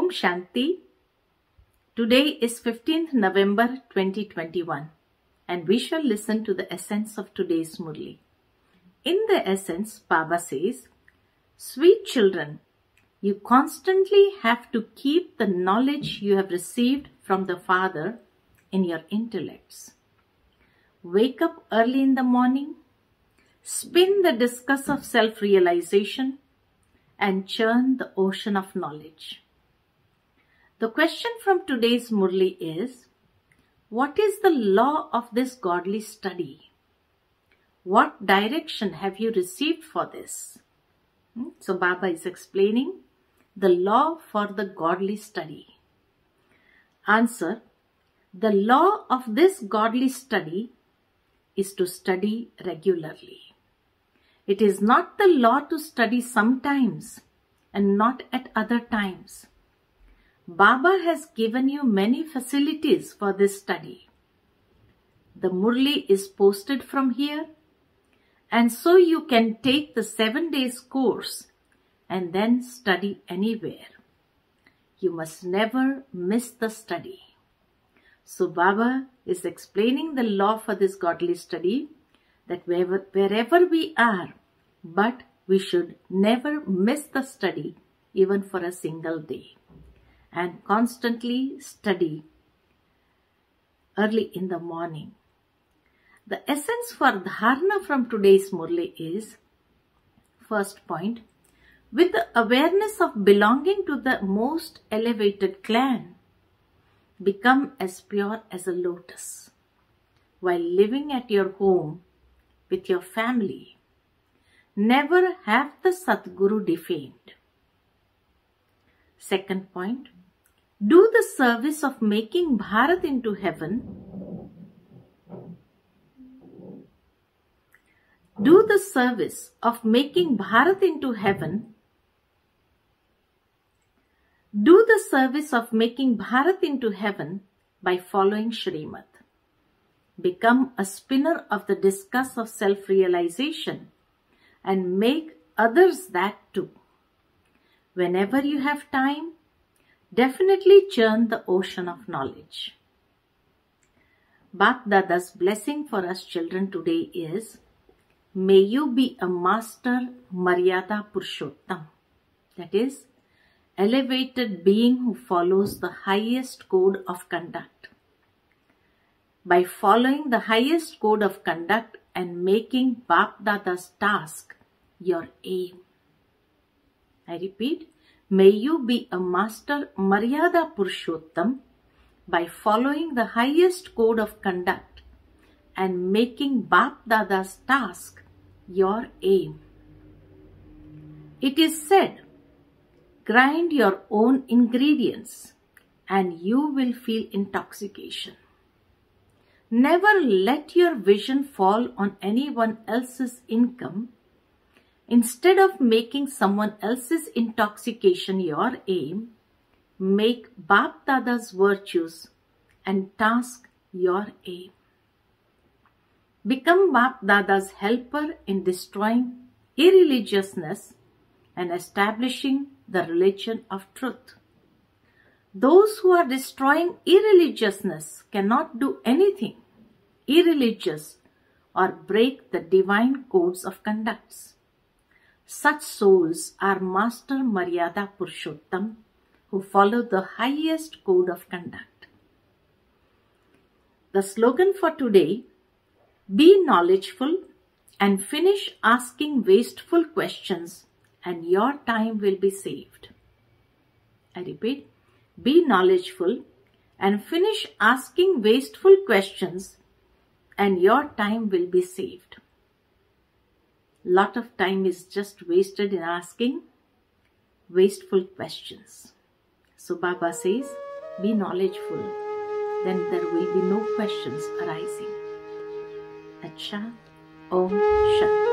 Om Shanti. Today is 15th November 2021 and we shall listen to the essence of today's Murli. In the essence, Baba says, "Sweet children, you constantly have to keep the knowledge you have received from the Father in your intellects. Wake up early in the morning, spin the discus of self-realization and churn the ocean of knowledge." The question from today's Murli is, what is the law of this godly study? What direction have you received for this? So Baba is explaining the law for the godly study. Answer: the law of this godly study is to study regularly. It is not the law to study sometimes and not at other times. Baba has given you many facilities for this study. The Murli is posted from here, and so you can take the 7 days course and then study anywhere. You must never miss the study. So Baba is explaining the law for this godly study, that wherever we are, but we should never miss the study even for a single day, and constantly study early in the morning. The essence for dharana from today's Murli is, first point, with the awareness of belonging to the most elevated clan, become as pure as a lotus while living at your home with your family. Never have the Sadguru defamed. Second point, do the service of making Bharat into heaven. Do the service of making Bharat into heaven. Do the service of making Bharat into heaven by following Shrimad. Become a spinner of the discus of self-realization and make others that too. Whenever you have time, definitely churn the ocean of knowledge. Bap Dada's blessing for us children today is, may you be a master Maryada Purushottam, that is, elevated being who follows the highest code of conduct. By following the highest code of conduct and making Bap Dada's task your aim. I repeat, may you be a master Maryada Purushottam by following the highest code of conduct and making Bap Dada's task your aim. It is said, grind your own ingredients and you will feel intoxication. Never let your vision fall on anyone else's income. Instead of making someone else's intoxication your aim, make Bap Dada's virtues and task your aim. Become Bap Dada's helper in destroying irreligiousness and establishing the religion of truth. Those who are destroying irreligiousness cannot do anything irreligious or break the divine codes of conducts. Such souls are Master Maryada Purushottam who follow the highest code of conduct. The slogan for today, be knowledgeful and finish asking wasteful questions and your time will be saved. I repeat, be knowledgeful and finish asking wasteful questions and your time will be saved. Lot of time is just wasted in asking wasteful questions. So Baba says, be knowledgeful, then there will be no questions arising. Acha, Om Shanti.